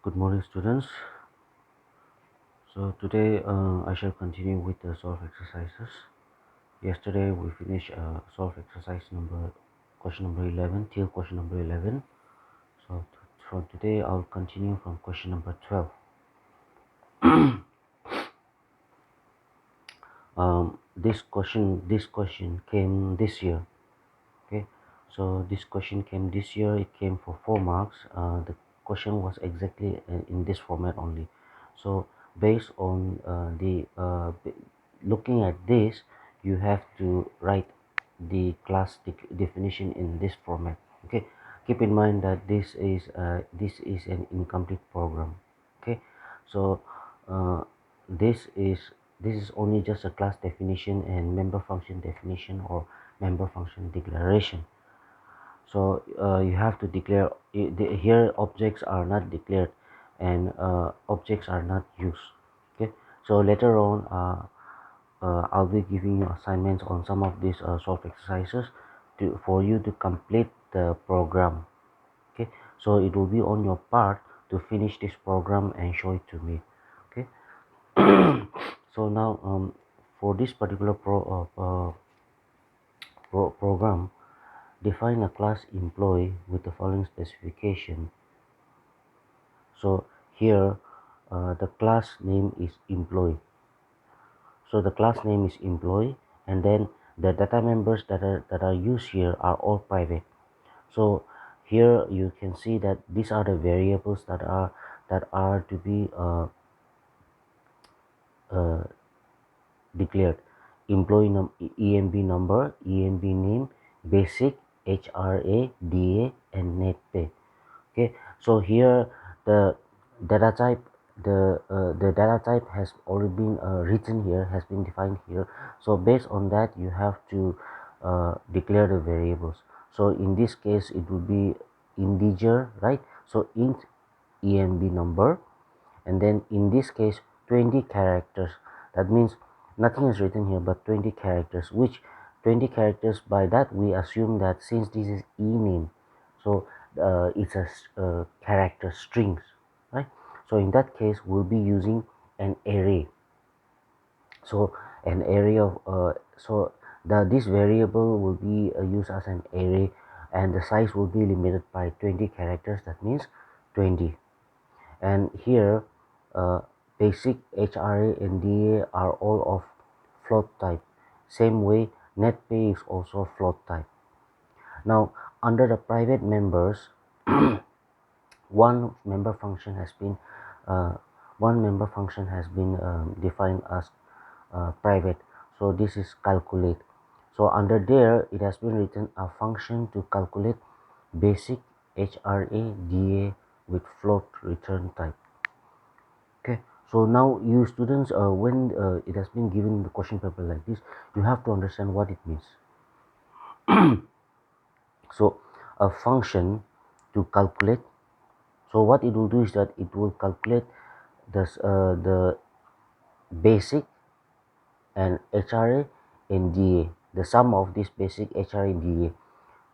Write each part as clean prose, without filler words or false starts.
Good morning, students. So today I shall continue with the solve exercises. Yesterday we finished solve exercise question number 11 till question number 11. So from today I'll continue from question number 12. This question came this year. Okay, so this question came this year. It came for 4 marks. The question was exactly in this format only. So based on looking at this, you have to write the class definition in this format. Okay, keep in mind that this is an incomplete program. Okay, so uh, this is this is only just a class definition and member function definition or member function declaration. So you have to declare here objects are not declared and objects are not used. Okay, so later on I'll be giving you assignments on some of these solve exercises for you to complete the program. Okay, so it will be on your part to finish this program and show it to me. Okay. So now for this particular program, define a class employee with the following specification. So here the class name is employee. So the class name is employee, and then the data members that are used here are all private. So here you can see that these are the variables that are to be uh, declared: employee EMB number, EMB name, basic, HRA, DA, and net pay. Okay, so here the data type the data type has already been written here, has been defined here. So based on that, you have to declare the variables. So in this case it will be integer, right? So int EMB number, and then in this case 20 characters. That means nothing is written here but 20 characters, which 20 characters, by that we assume that since this is e name, so it's a character strings, right? So in that case we'll be using an array. So an array of this variable will be used as an array, and the size will be limited by 20 characters. That means 20. And here basic, HRA, and DA are all of float type. Same way net pay is also float type. Now under the private members, one member function has been uh, defined as private. So this is calculate. So under there it has been written a function to calculate basic, HRA, DA with float return type. Okay, so now you students, when it has been given the question paper like this, you have to understand what it means. So a function to calculate, so what it will do is that it will calculate the basic and HRA and DA, the sum of this basic, HRA, and DA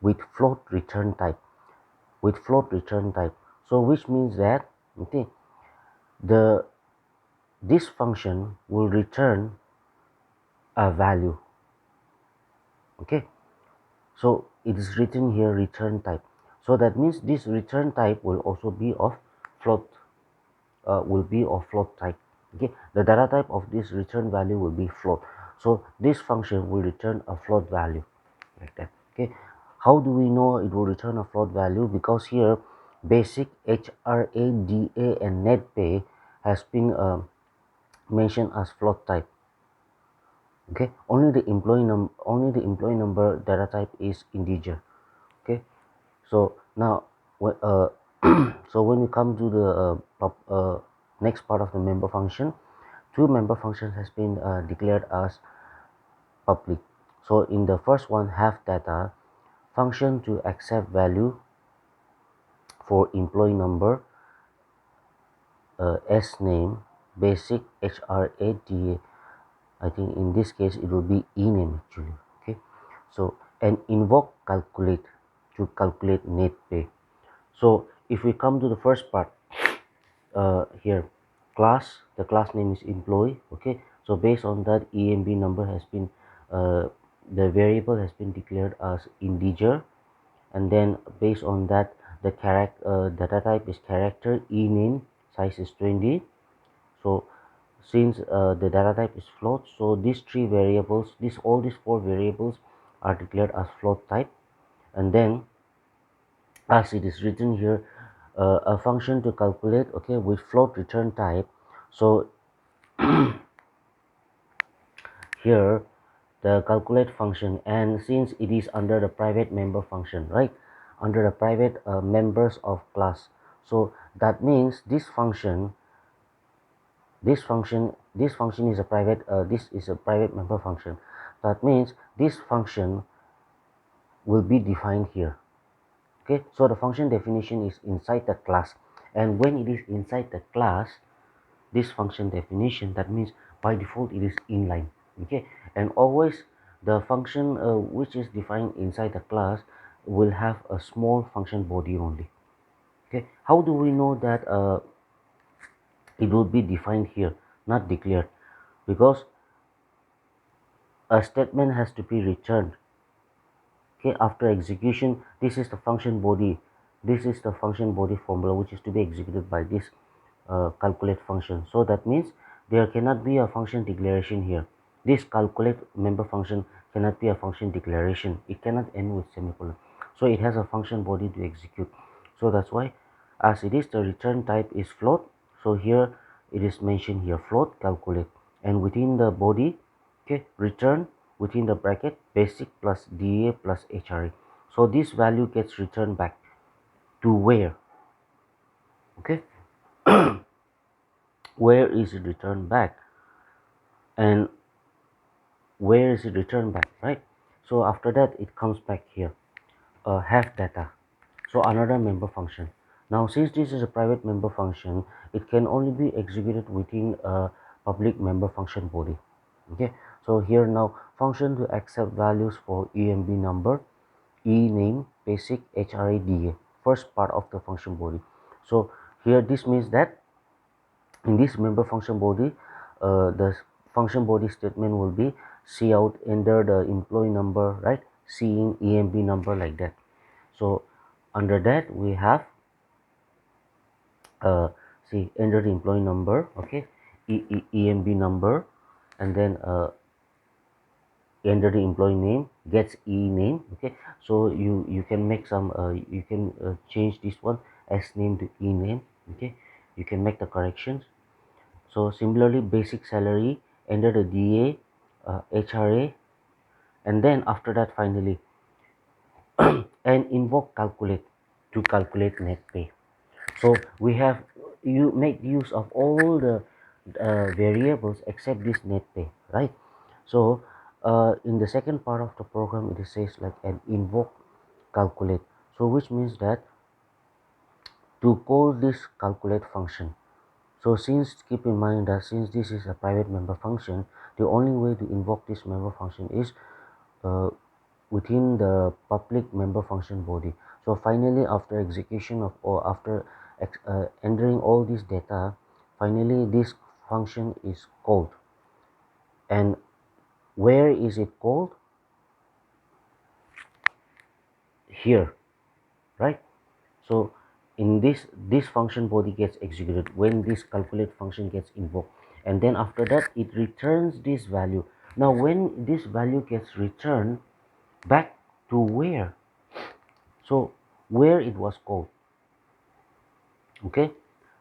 with float return type, so which means that, okay, this function will return a value. Okay, so it is written here return type, so that means this return type will also be of float type. Okay, the data type of this return value will be float, so this function will return a float value like that. Okay, how do we know it will return a float value? Because here basic, HRA, DA, and net pay has been mentioned as float type. Okay, only the employee number data type is integer. Okay, so now so when we come to the next part of the member function, two member functions has been declared as public. So in the first one, have data function to accept value for employee number, s name, basic, HRA, DA. I think in this case it will be e name actually. Okay, so and invoke calculate to calculate net pay. So if we come to the first part, here the class name is employee. Okay, so based on that, emb number has been the variable has been declared as integer, and then based on that, the data type is character, name size is 20. So since the data type is float, so these three variables, all these four variables are declared as float type. And then as it is written here, a function to calculate, okay, with float return type. So here the calculate function, and since it is under the private member function, right, under the private members of class, so that means this function is a private this is a private member function. That means this function will be defined here. Okay, so the function definition is inside the class, and when it is inside the class, this function definition, that means by default it is inline. Okay, and always the function which is defined inside the class will have a small function body only. Okay, how do we know that it will be defined here, not declared? Because a statement has to be returned. Okay, after execution, this is the function body, this is the function body formula which is to be executed by this calculate function. So that means there cannot be a function declaration here. This calculate member function cannot be a function declaration, it cannot end with semicolon, so it has a function body to execute. So that's why, as it is the return type is float, so here it is mentioned here, float calculate, and within the body, okay, return within the bracket basic plus da plus hra. So this value gets returned back to where? Okay, where is it returned back, and where is it returned back, right? So after that it comes back here, have data, so another member function. Now since this is a private member function, it can only be executed within a public member function body. Okay, so here now function to accept values for emb number, name, basic, hra, da, first part of the function body. So here this means that in this member function body, the function body statement will be cout, enter the employee number, right, in emb number, like that. So under that we have see, enter the employee number, okay, emb number, and then enter the employee name, gets name. Okay, so you can make some you can change this one as name to name. Okay, you can make the corrections. So similarly, basic salary, enter the da, hra, and then after that finally and invoke calculate to calculate net pay. So we have, you make use of all the variables except this net pay, right? So in the second part of the program it says like an invoke calculate, so which means that to call this calculate function. So since, keep in mind that since this is a private member function, the only way to invoke this member function is uh, within the public member function body. So finally, after execution of, or after entering all this data, finally this function is called. And where is it called? Here, right? So in this function body gets executed when this calculate function gets invoked, and then after that it returns this value. Now when this value gets returned back to where, so where it was called. Okay,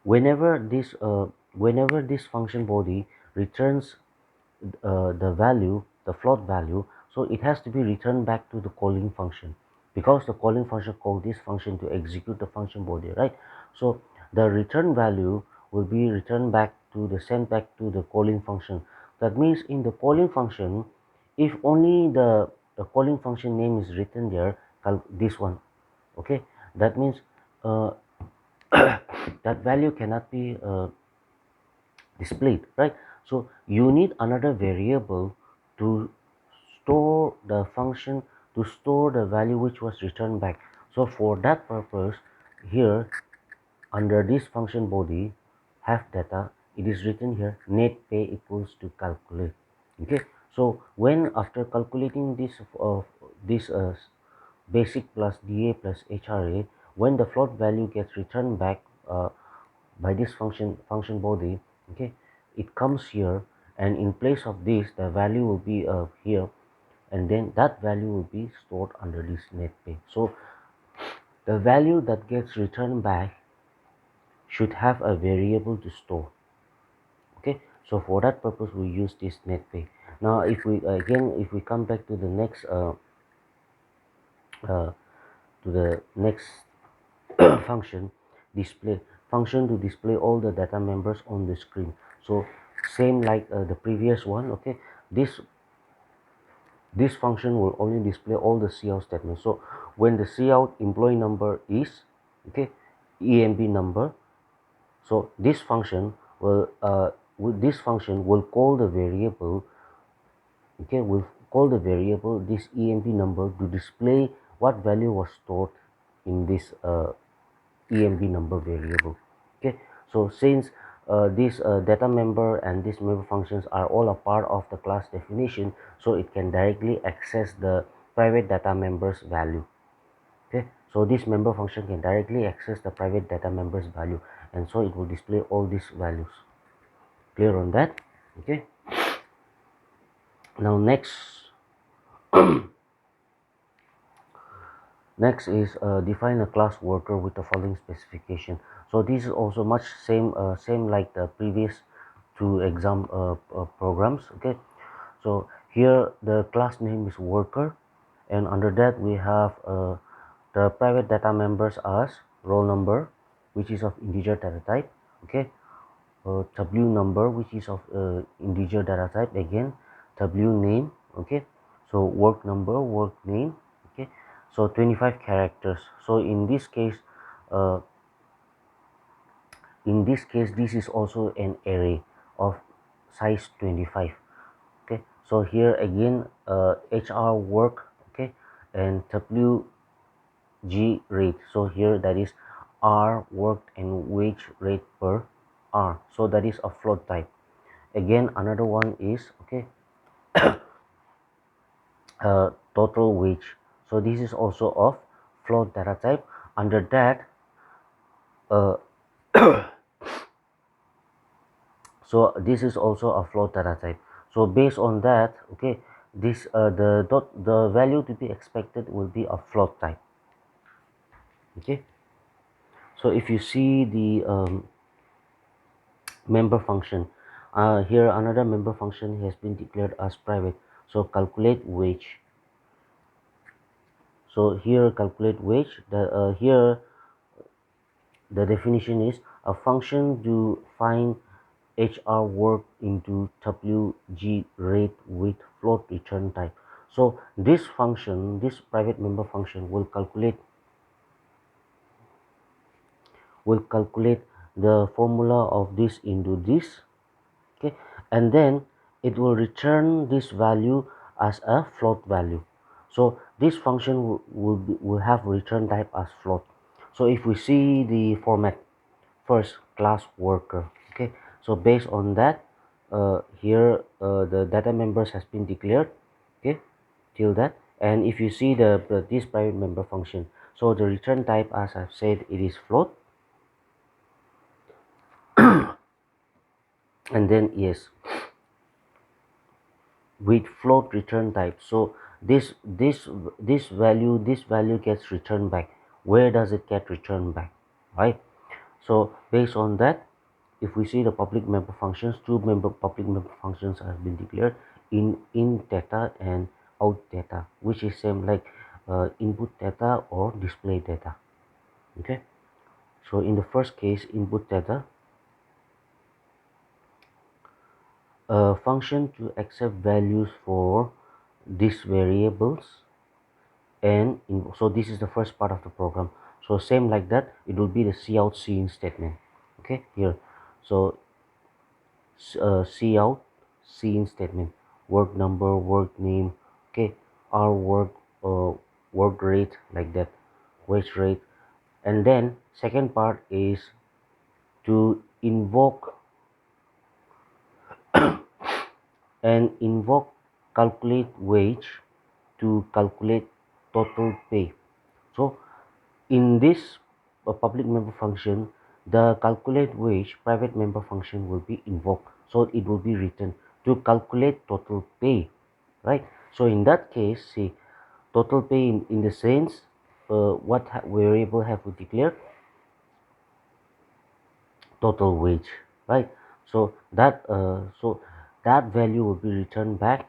whenever this function body returns the value, the float value, so it has to be returned back to the calling function, because the calling function called this function to execute the function body, right? So the return value will be returned back to the sent back to the calling function. That means in the calling function, if only the calling function name is written there, this one, okay, that means uh, that value cannot be displayed, right? So you need another variable to store the function, to store the value which was returned back. So for that purpose, here under this function body, have data, it is written here net pay equals to calculate. Okay, so when after calculating this basic plus DA plus HRA, when the float value gets returned back by this function body, okay, it comes here, and in place of this the value will be here, and then that value will be stored under this net pay. So the value that gets returned back should have a variable to store. Okay, so for that purpose we use this net pay. Now if we again, if we come back to the next uh, function, display function to display all the data members on the screen. So same like the previous one. Okay, this function will only display all the cout statements. So when the cout employee number is, okay, emb number, so this function will call the variable, okay, will call the variable this emb number to display what value was stored in this emb number variable. Okay, so since this data member and this member functions are all a part of the class definition, so it can directly access the private data members value. Okay, so this member function can directly access the private data members value, and so it will display all these values. Clear on that? Okay, now next is define a class worker with the following specification. So this is also much same like the previous two exam programs. Okay, so here the class name is worker, and under that we have the private data members as roll number, which is of integer data type. Okay, w number, which is of integer data type again, w name. Okay, so work number, work name. Okay, so 25 characters. So uh, in this case this is also an array of size 25. Okay, so here again hr work, okay, and wg rate. So here that is r worked and wage rate per r, so that is a float type. Again another one is, okay, total wage. So this is also of float data type. Under that uh, so this is also a float data type. So based on that, okay, this the value to be expected will be a float type. Okay, so if you see the member function, here another member function has been declared as private. So calculate wage. So here calculate wage, here the definition is a function to find HR work into WG rate with float return type. So this function, this private member function will calculate the formula of this into this, okay, and then it will return this value as a float value. So this function will have return type as float. So if we see the format, first class worker, okay, so based on that here the data members has been declared, okay, till that. And if you see this private member function, so the return type, as I've said, it is float, and then yes, with float return type. So this value gets returned back. Where does it get returned back, right? So based on that, if we see the public member functions, two public member functions have been declared, in data and out data, which is same like input data or display data. Okay, so in the first case, input data, a function to accept values for these variables, and so this is the first part of the program. So same like that, it will be the cout cin statement. Okay, here, so cout cin statement, work number, work name, okay, our work, work rate, like that, wage rate. And then second part is to invoke and invoke calculate wage to calculate total pay. So in this public member function, the calculate wage private member function will be invoked, so it will be written to calculate total pay, right? So in that case, see, total pay in the sense, what variable have we declared? Total wage, right? So that value will be returned back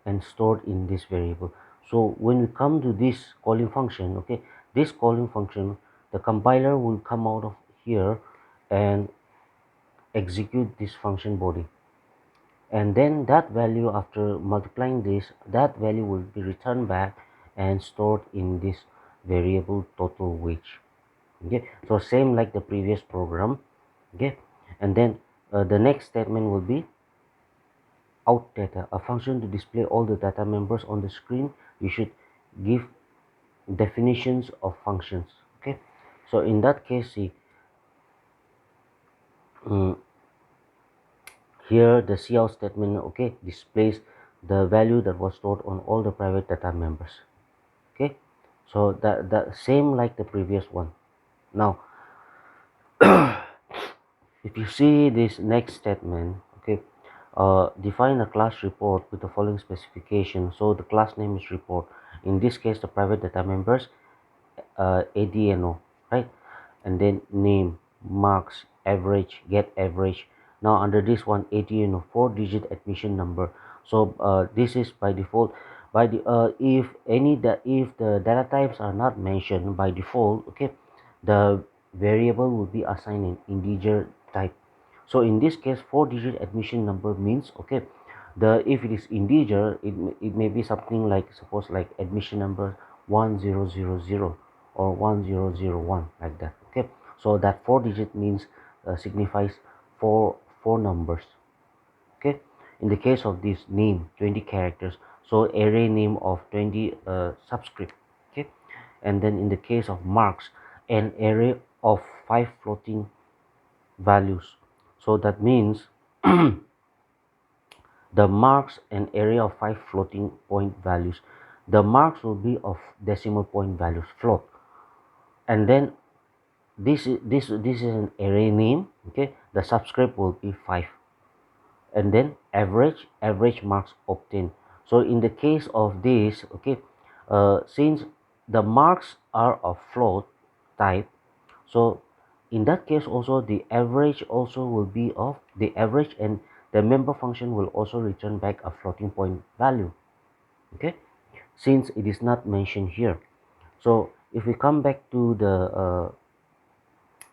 and stored in this variable. So when we come to this calling function, okay, this calling function, the compiler will come out of here and execute this function body, and then that value, after multiplying this, that value will be returned back and stored in this variable total wage. Okay, so same like the previous program. Okay, and then the next statement will be out data, a function to display all the data members on the screen. You should give definitions of functions. Okay, so in that case, see, mm, here the cout statement, okay, displays the value that was stored on all the private data members. Okay, so that same like the previous one. Now if you see this next statement, okay, define a class report with the following specification. So the class name is report. In this case, the private data members, ADNO, right? And then name, marks, average, get average. Now under this one, ADNO, 4-digit admission number. So this is by default. By the if the data types are not mentioned by default, okay, the variable will be assigned an integer type. So in this case, 4-digit admission number means, okay, the if it is integer, it may be something like, suppose like admission number 1000 or 1001, like that. Okay, so that 4-digit means signifies four numbers. Okay, in the case of this name, 20 characters, so array name of 20 subscript. Okay, and then in the case of marks, an array of 5 floating values. So that means the marks an array of 5 floating point values. The marks will be of decimal point values, float. And then this is an array name. Okay, the subscript will be 5, and then average marks obtained. So in the case of this, okay, since the marks are of float type, so in that case also the average also will be of the average, and the member function will also return back a floating point value. Okay, since it is not mentioned here. So if we come back to the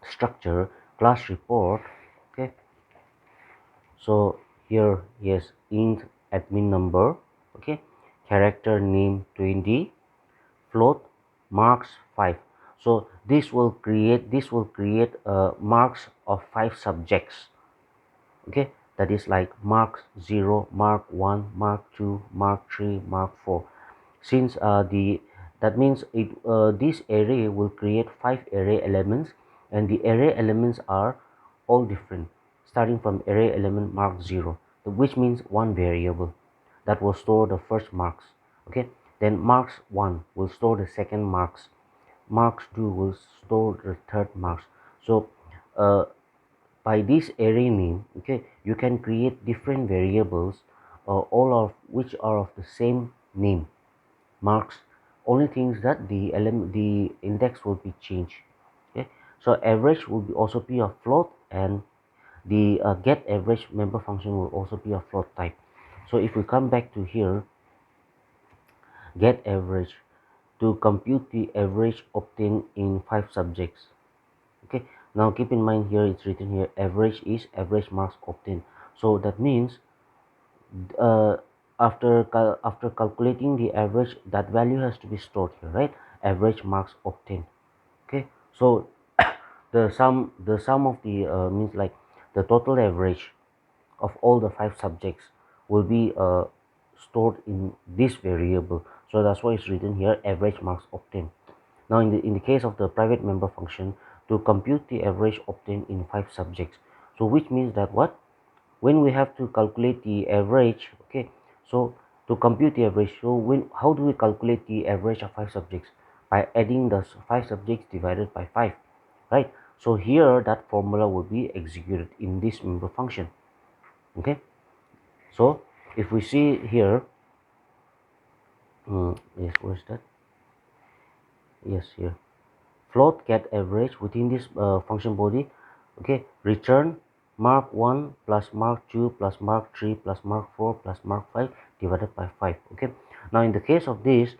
structure, class report, okay, so here, yes, int admin number, okay, character name 20, float marks 5. So this will create marks of 5 subjects. Okay, that is like mark 0, mark 1, mark 2, mark 3, mark 4. Since the that means it this array will create 5 array elements, and the array elements are all different, starting from array element mark 0, which means one variable that will store the first marks. Okay, then marks 1 will store the second marks, marks 2 will store the third marks. So uh, by this array name, okay, you can create different variables, all of which are of the same name, marks. Only things that the index will be changed. Okay, so average will be also be a float, and the get average member function will also be a float type. So if we come back to here, get average, to compute the average obtained in 5 subjects. Okay, now keep in mind here it's written here average is average marks obtained. So that means uh, after calculating the average, that value has to be stored here, right? Average marks obtained. Okay, so the sum of the means like the total average of all the 5 subjects will be stored in this variable. So that's why it's written here average marks obtained. Now in the case of the private member function, to compute the average obtained in 5 subjects. So which means that what, when we have to calculate the average, okay, so to compute the average, so when, how do we calculate the average of 5 subjects? By adding the 5 subjects divided by 5, right? So here that formula will be executed in this member function. Okay, so if we see here, yes, where's that? Yes, here, float get average within this function body. Okay, return mark 1 plus mark 2 plus mark 3 plus mark 4 plus mark 5 divided by 5. Okay, now in the case of this,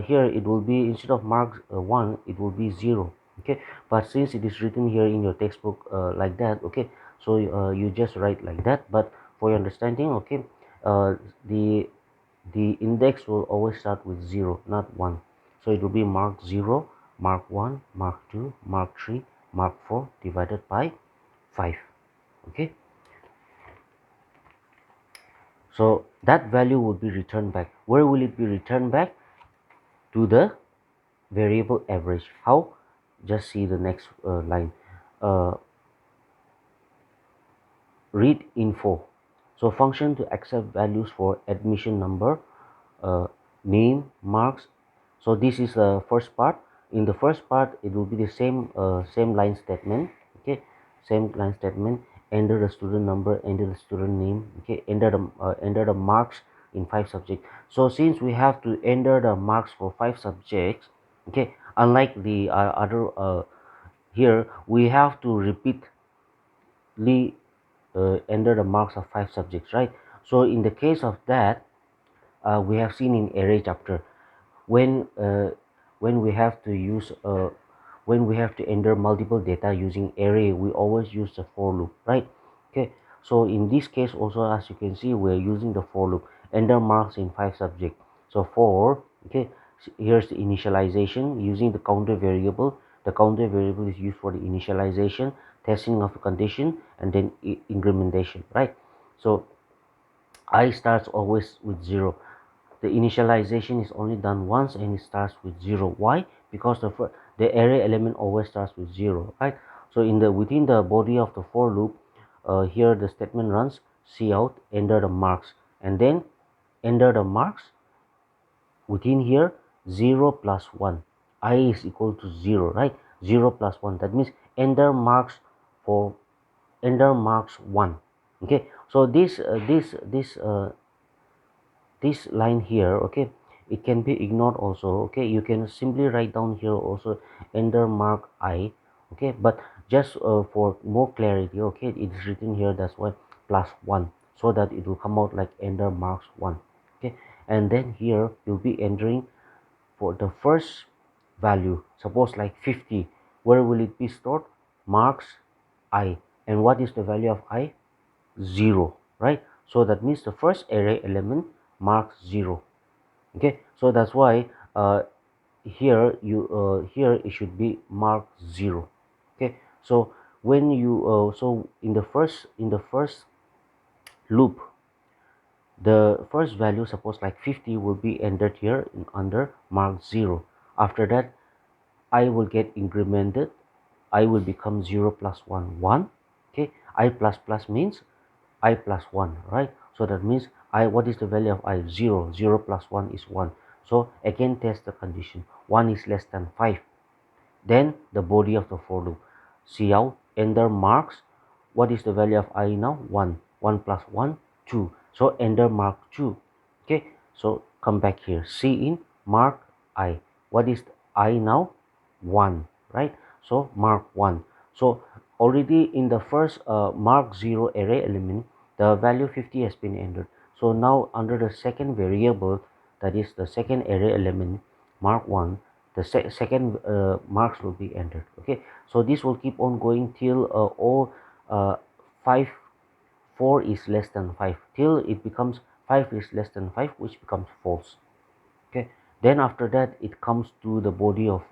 here it will be, instead of mark 1, it will be 0. Okay, but since it is written here in your textbook like that, okay, so you just write like that. But for your understanding, okay, uh, the the index will always start with 0, not 1. So it will be mark 0, mark 1, mark 2, mark 3, mark 4 divided by 5. Okay, so that value will be returned back. Where will it be returned back? To the variable average. How? Just see the next line. uh, Read info. So function to accept values for admission number, uh, name, marks. So this is the first part. In the first part, it will be the same line statement. Okay, same line statement. Enter the student number, enter the student name. Okay, enter the marks in 5 subjects. So since we have to enter the marks for 5 subjects, okay, unlike the other here we have to repeatedly enter the marks of 5 subjects, right? So in the case of that, we have seen in array chapter, when uh, when we have to use when we have to enter multiple data using array, we always use the for loop, right? Okay, so in this case also, as you can see, we're using the for loop. Enter marks in 5 subjects. So for, okay, here's the initialization using the counter variable. The counter variable is used for the initialization, testing of a condition, and then incrementation, right? So I starts always with 0. The initialization is only done once and it starts with 0. Why? Because the array element always starts with 0, right? So in the within the body of the for loop, here the statement runs cout, enter the marks, and then enter the marks within here. 0 plus 1, I is equal to 0, right? 0 plus 1, that means enter marks for enter marks 1. Okay, so this line here, okay, it can be ignored also. Okay, you can simply write down here also enter mark I. Okay, but just for more clarity, okay, it is written here, that's why plus 1, so that it will come out like enter marks 1. Okay, and then here you'll be entering for the first value, suppose like 50. Where will it be stored? Marks I. And what is the value of I? 0, right? So that means the first array element marks 0. Okay, so that's why here it should be marked 0. Okay, so when you so in the first loop, the first value, suppose like 50, will be entered here under mark 0. After that, I will get incremented. I will become 0 plus 1 1. Okay, I plus plus means I plus 1, right? So that means I, what is the value of I? 0. 0 plus 1 is 1. So again test the condition. 1 is less than 5. Then the body of the for loop, cout, enter marks. What is the value of I now? 1. 1 plus 1, 2. So enter mark 2. Okay, so come back here, in mark I. What is I now? 1, right? So mark 1. So already in the first mark 0 array element, the value 50 has been entered. So now under the second variable, that is the second array element, mark 1, the second marks will be entered. Okay, so this will keep on going till all uh, 5 4 is less than 5, till it becomes 5 is less than 5, which becomes false. Okay, then after that it comes to the body of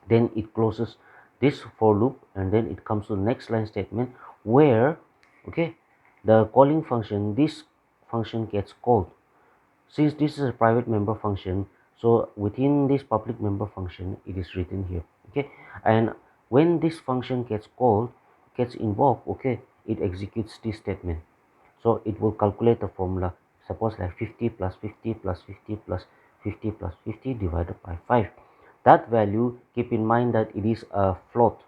then it closes this for loop, and then it comes to the next line statement where, okay, the calling function, this function gets called. Since this is a private member function, so within this public member function, it is written here. Okay, and when this function gets invoked, okay, it executes this statement. So it will calculate the formula, suppose like 50 plus 50 plus 50 plus 50 plus 50 divided by 5. That value, keep in mind that it is a float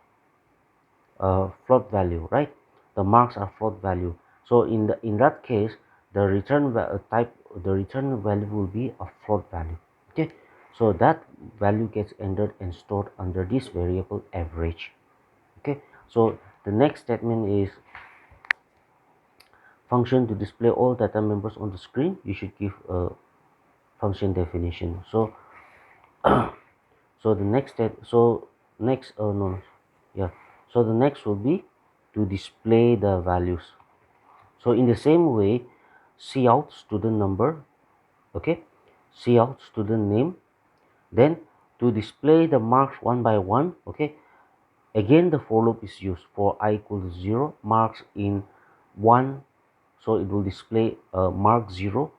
value, right? The marks are float value. So in that case, the return value will be a float value. Okay, so that value gets entered and stored under this variable average. Okay, so the next statement is function to display all data members on the screen. You should give a function definition. So the next step so next no, yeah, so the next will be to display the values. So in the same way, see out student number, okay, see out student name, then to display the marks one by one, okay, again the for loop is used. For I equals 0, marks in 1, so it will display mark 0,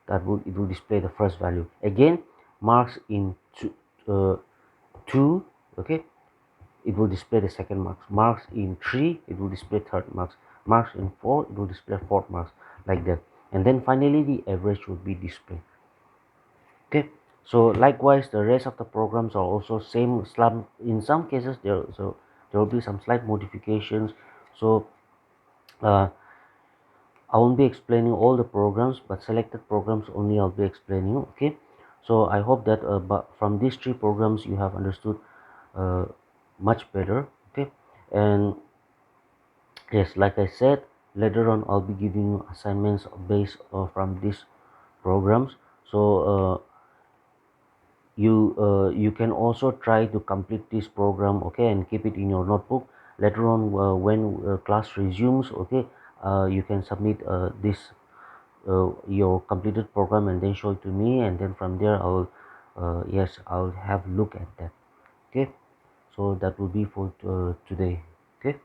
it will display the first value. Again, marks in 2, okay, it will display the second marks in 3, it will display third marks in 4, it will display fourth marks, like that. And then finally the average will be displayed. Okay, so likewise the rest of the programs are also same. In some cases there will be some slight modifications. So uh, I won't be explaining all the programs, but selected programs only I'll be explaining. Okay, so I hope that but from these three programs you have understood uh, much better. Okay, and yes, like I said, later on I'll be giving you assignments based from these programs. So you can also try to complete this program, okay, and keep it in your notebook. Later on when class resumes, okay, you can submit this your completed program and then show it to me, and then from there I'll yes, I'll have look at that. Okay, so that will be for today. Okay.